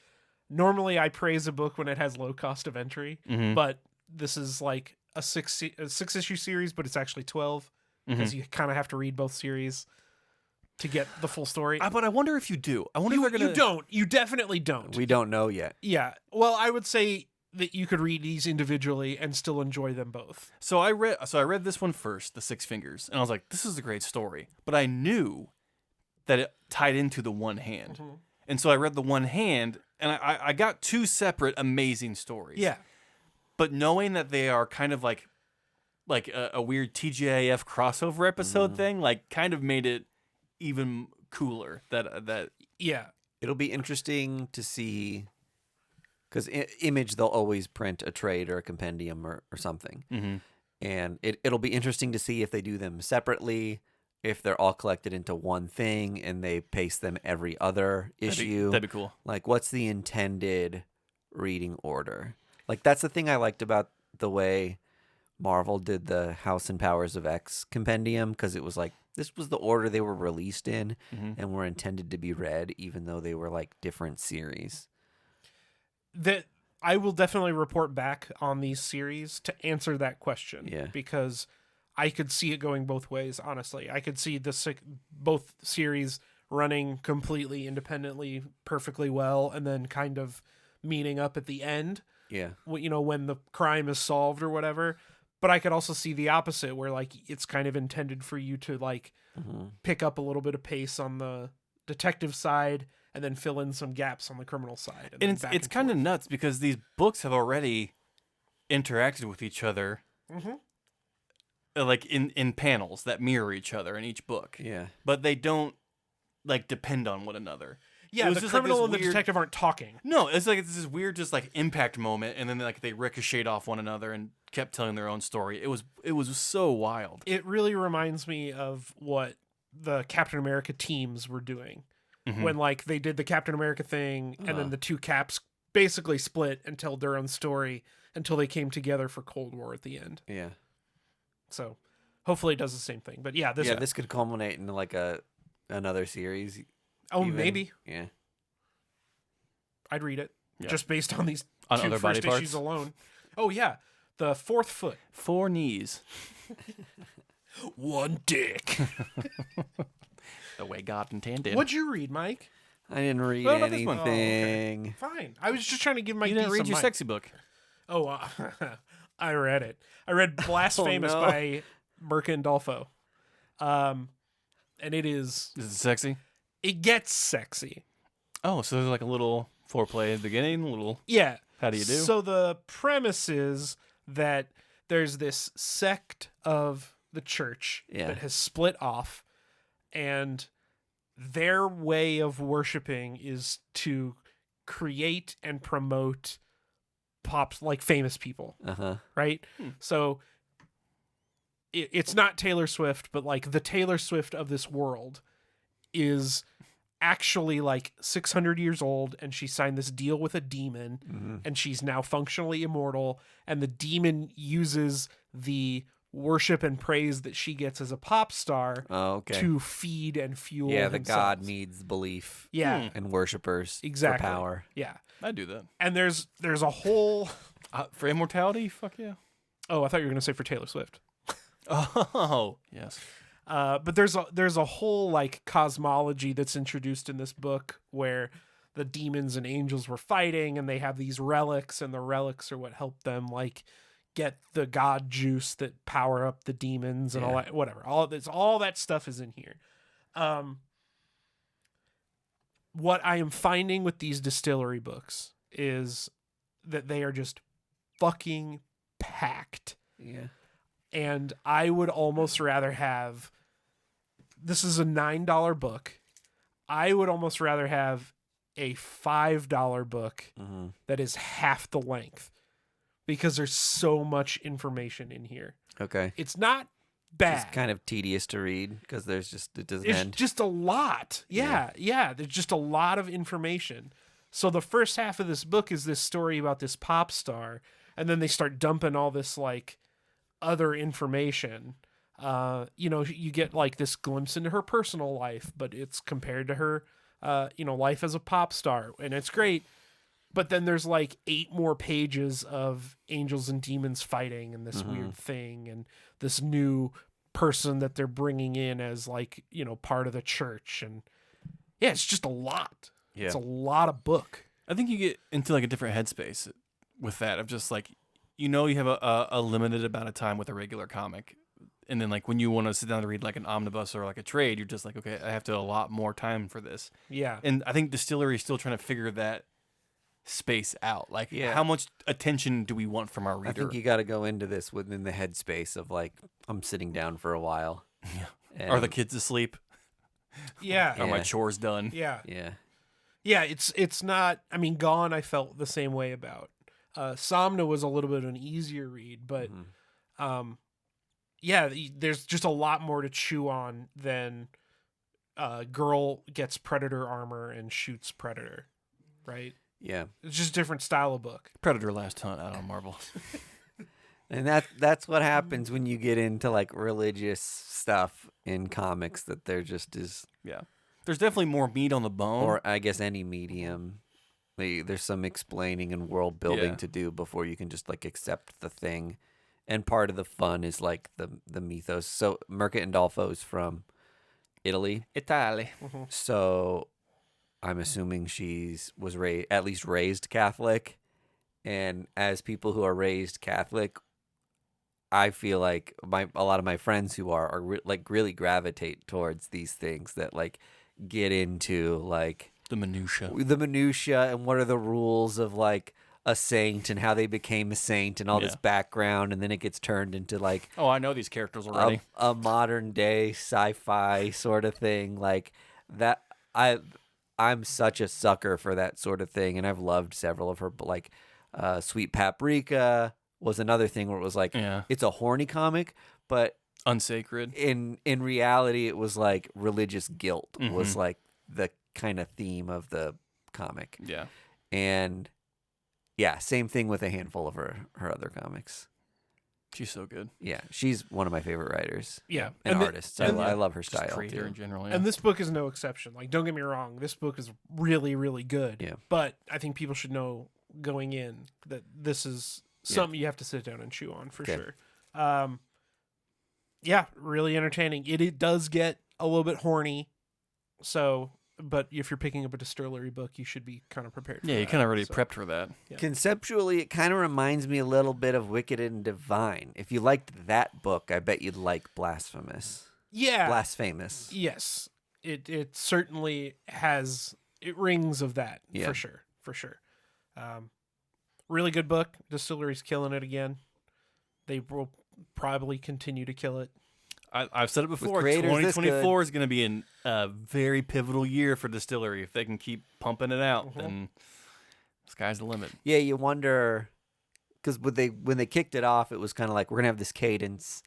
Normally, I praise a book when it has low cost of entry, but this is like a 6-issue series, but it's actually 12 because you kind of have to read both series to get the full story. But I wonder if you do. I wonder if they're gonna. You don't. You definitely don't. We don't know yet. Yeah. Well, I would say that you could read these individually and still enjoy them both. So I read this one first, The Six Fingers, and I was like, this is a great story. But I knew that it tied into The One Hand. And so I read The One Hand, and I got 2 separate amazing stories. Yeah. But knowing that they are kind of like a weird TGIF crossover episode thing, like kind of made it even cooler. That Yeah. It'll be interesting to see, because Image, they'll always print a trade or a compendium or something. And it'll be interesting to see if they do them separately, if they're all collected into one thing and they paste them every other issue. That'd be cool. Like, what's the intended reading order? Like, that's the thing I liked about the way Marvel did the House and Powers of X compendium, because it was like, this was the order they were released in and were intended to be read, even though they were like different series. That I will definitely report back on these series to answer that question. Yeah. Because I could see it going both ways, honestly. I could see both series running completely independently, perfectly well, and then kind of meeting up at the end. Yeah. You know, when the crime is solved or whatever. But I could also see the opposite, where like it's kind of intended for you to like pick up a little bit of pace on the detective side and then fill in some gaps on the criminal side. And it's kind of nuts because these books have already interacted with each other, like in panels that mirror each other in each book. Yeah. But they don't like depend on one another. Yeah, the just criminal like and the detective aren't talking. No, it's like it's this weird just like impact moment, and then like they ricochet off one another and kept telling their own story. It was so wild. It really reminds me of what the Captain America teams were doing when like they did the Captain America thing, and then the two Caps basically split and told their own story until they came together for Cold War at the end. Yeah. So hopefully it does the same thing. But yeah, this could culminate into like another series. Oh, even. maybe. Yeah. I'd read it Yeah. just based on these On two other body first issues parts? alone. Oh yeah, the fourth foot, 4 knees. one dick. The way God intended. What'd you read, Mike? I didn't read What about this one? anything. Fine. I was just trying to give Mike You didn't D read some your Mike. sexy book. Oh, I read it. I read Blasfamous no. by Mirka Andolfo. And it is. Is it sexy? It gets sexy. Oh, so there's like a little foreplay at the beginning, a little Yeah. how do you do? So the premise is that there's this sect of the church Yeah. that has split off, and their way of worshiping is to create and promote like famous people, Uh-huh. right? So it's not Taylor Swift, but like the Taylor Swift of this world is actually like 600 years old, and she signed this deal with a demon, and she's now functionally immortal, and the demon uses the worship and praise that she gets as a pop star Oh, okay. to feed and fuel Yeah, the god themselves. needs belief Yeah, and worshippers exactly. for power. Yeah. I do that. And there's a whole For immortality? Fuck yeah. oh, I thought you were going to say for Taylor Swift. Oh, yes. But there's a whole like cosmology that's introduced in this book where the demons and angels were fighting, and they have these relics, and the relics are what help them like get the god juice that power up the demons and all that, whatever. All that stuff is in here. What I am finding with these distillery books is that they are just fucking packed. Yeah. And I would almost rather have, this is a $9 book. I would almost rather have a $5 book that is half the length, because there's so much information in here. Okay. It's not bad. It's kind of tedious to read because it doesn't It's end. just a lot. Yeah. There's just a lot of information. So the first half of this book is this story about this pop star, and then they start dumping all this like other information. You get like this glimpse into her personal life, but it's compared to her, life as a pop star, and it's great. But then there's like 8 more pages of angels and demons fighting, and this weird thing, and this new person that they're bringing in as like, part of the church. And yeah, it's just a lot. Yeah. It's a lot of book. I think you get into like a different headspace with that of just like, you have a limited amount of time with a regular comic. And then like when you want to sit down to read like an omnibus or like a trade, you're just like, okay, I have to allot more time for this. Yeah. And I think Distillery is still trying to figure that space out. Like, how much attention do we want from our reader? I think you got to go into this within the headspace of like, I'm sitting down for a while. Yeah. Are the kids asleep? Yeah. Are my chores done? Yeah. Yeah. Yeah, it's not, I mean, Gone I felt the same way about. Somna was a little bit of an easier read, but there's just a lot more to chew on than girl gets predator armor and shoots predator, right? Yeah. It's just a different style of book. Predator Last Hunt out on Marvel. And that's what happens when you get into like religious stuff in comics, that there just is, Yeah. There's definitely more meat on the bone. or I guess any medium. There's some explaining and world building Yeah. to do before you can just like accept the thing. And part of the fun is like the mythos. So Mirka Andolfo is from Italy. Italy. So I'm assuming was at least raised Catholic. And as people who are raised Catholic, I feel like a lot of my friends who are really gravitate towards these things that like get into like The minutia. and what are the rules of like a saint and how they became a saint and all this background, and then it gets turned into like Oh, I know these characters already. a modern day sci-fi sort of thing like that. I'm such a sucker for that sort of thing, and I've loved several of her, like Sweet Paprika, was another thing where it was like, Yeah. it's a horny comic, but Unsacred. in reality, it was like religious guilt was Mhm. like the kind of theme of the comic. Yeah. And yeah, same thing with a handful of her other comics. She's so good. Yeah, she's one of my favorite writers. Yeah. And the- artists. and I love her Just style creator too. in general. Yeah. And this book is no exception. Like, don't get me wrong, this book is really, really good. Yeah. But I think people should know going in that this is something you have to sit down and chew on for Okay. sure. Yeah, really entertaining. It does get a little bit horny. So, but if you're picking up a distillery book, you should be kind of prepared for yeah, you that. kind of already So, prepped for that. Yeah. Conceptually, it kind of reminds me a little bit of Wicked and Divine. If you liked that book, I bet you'd like Blasphemous. Yeah. Blasphemous. Yes. It certainly has rings of that Yeah. for sure. Really good book. Distillery's killing it again. They will probably continue to kill it. I've said it before. creators this 2024 is going to be a very pivotal year for Distillery. If they can keep pumping it out, Mhm. then the sky's the limit. Yeah, you wonder, because when they kicked it off, it was kind of like, we're going to have this cadence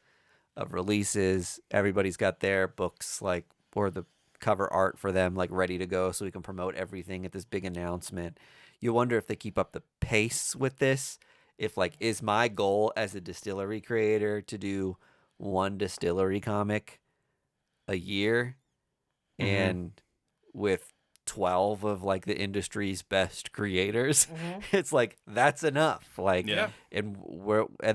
of releases. Everybody's got their books, like, or the cover art for them, like, ready to go so we can promote everything at this big announcement. You wonder if they keep up the pace with this. If, like, is my goal as a distillery creator to do one distillery comic a year, Mhm. and with 12 of like the industry's best creators, it's like, that's enough. Like, Yeah. and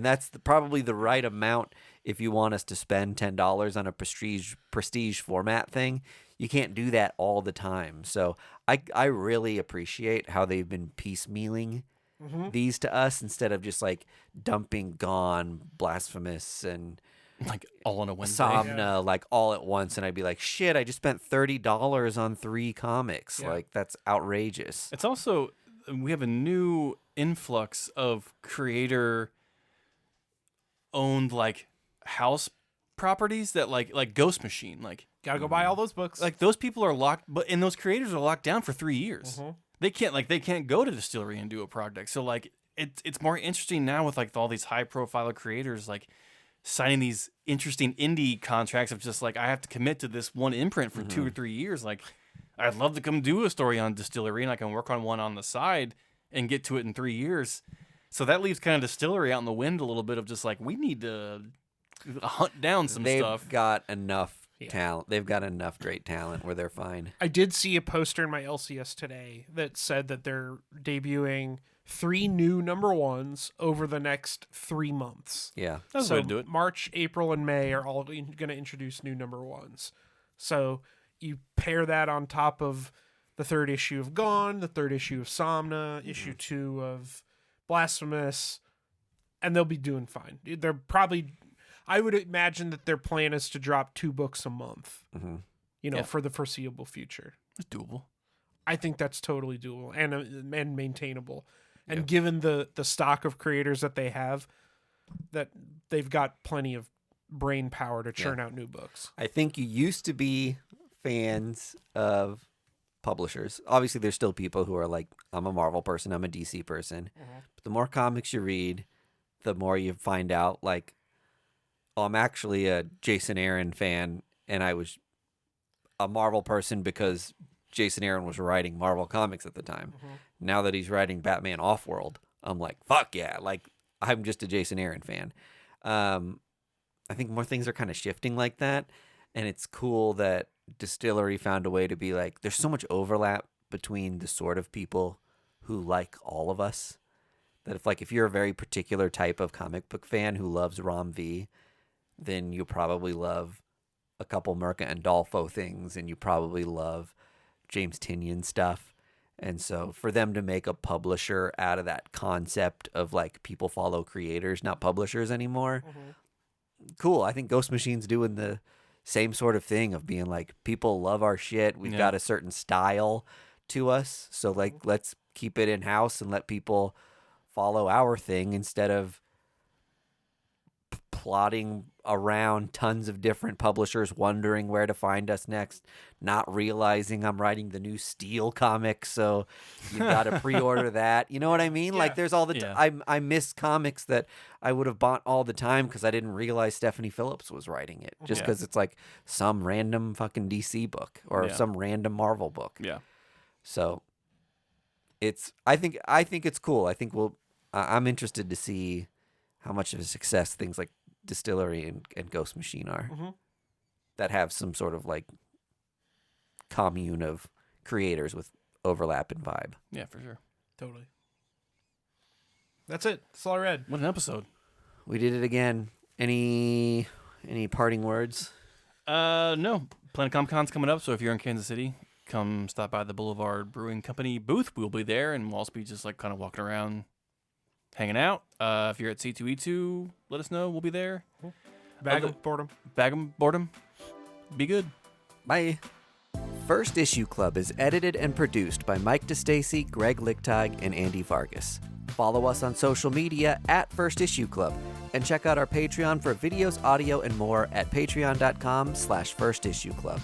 that's probably the right amount if you want us to spend $10 on a prestige format thing. You can't do that all the time. So I really appreciate how they've been piecemealing these to us instead of just like dumping Gone, Blasphemous, and Like all on a Wednesday. Somna like all at once, and I'd be like, shit, I just spent $30 on 3 comics. Yeah. Like, that's outrageous. It's also, we have a new influx of creator owned like house properties that like Ghost Machine, like Gotta go buy all those books. those people are locked, and those creators are locked down for 3 years. They can't go to Distillery and do a project. So like it's more interesting now with like all these high profile creators like signing these interesting indie contracts of just like, I have to commit to this one imprint for 2 or 3 years. Like, I'd love to come do a story on Distillery, and I can work on one on the side and get to it in 3 years. So that leaves kind of Distillery out in the wind a little bit of just like, we need to hunt down some They've stuff. got enough talent. They've got enough great talent where they're fine. I did see a poster in my LCS today that said that they're debuting 3 new number ones over the next 3 months. Yeah. That's So a way to do it. March, April, and May are all going to introduce new number ones. So you pair that on top of the 3rd issue of Gone, the 3rd issue of Somna, issue 2 of Blasphemous, and they'll be doing fine. They're probably, I would imagine that their plan is to drop 2 books a month, Yeah. for the foreseeable future. It's doable. I think that's totally doable and maintainable. And given the stock of creators that they have, that they've got plenty of brain power to churn out new books. I think you used to be fans of publishers. Obviously, there's still people who are like, I'm a Marvel person, I'm a DC person. But the more comics you read, the more you find out, like, oh, I'm actually a Jason Aaron fan, and I was a Marvel person because Jason Aaron was writing Marvel comics at the time. Now that he's writing Batman Offworld, I'm like, fuck yeah. Like, I'm just a Jason Aaron fan. I think more things are kind of shifting like that. And it's cool that Distillery found a way to be like, there's so much overlap between the sort of people who like all of us. That if you're a very particular type of comic book fan who loves Rom V, then you probably love a couple Mirka Andolfo things, and you probably love James Tynion stuff. And so for them to make a publisher out of that concept of like people follow creators, not publishers anymore, cool. I think Ghost Machine's doing the same sort of thing of being like, people love our shit. We've got a certain style to us. So like, let's keep it in house and let people follow our thing instead of plodding around tons of different publishers, wondering where to find us next, not realizing I'm writing the new Steel comic, so you got to pre-order that. You know what I mean? Yeah. Like, there's all the Yeah. I miss comics that I would have bought all the time because I didn't realize Stephanie Phillips was writing it, just Yeah. because it's like some random fucking DC book or Yeah. some random Marvel book. Yeah. So I think it's cool. I think I'm interested to see how much of a success things like Distillery and Ghost Machine are, that have some sort of like commune of creators with overlap and vibe. Yeah, for sure. Totally. That's it. That's all I read. What an episode. We did it again. Any parting words? No. Planet Comic Con's coming up, so if you're in Kansas City, come stop by the Boulevard Brewing Company booth. We'll be there, and we'll also be just like kind of walking around, hanging out. If you're at C2E2, let us know. We'll be there. Bag Other- of boredom. Bag 'em, boredom. Be good. Bye. First Issue Club is edited and produced by Mike DeStacy, Greg Lichtag, and Andy Vargas. Follow us on social media at First Issue Club, and check out our Patreon for videos, audio, and more at patreon.com/firstissueclub.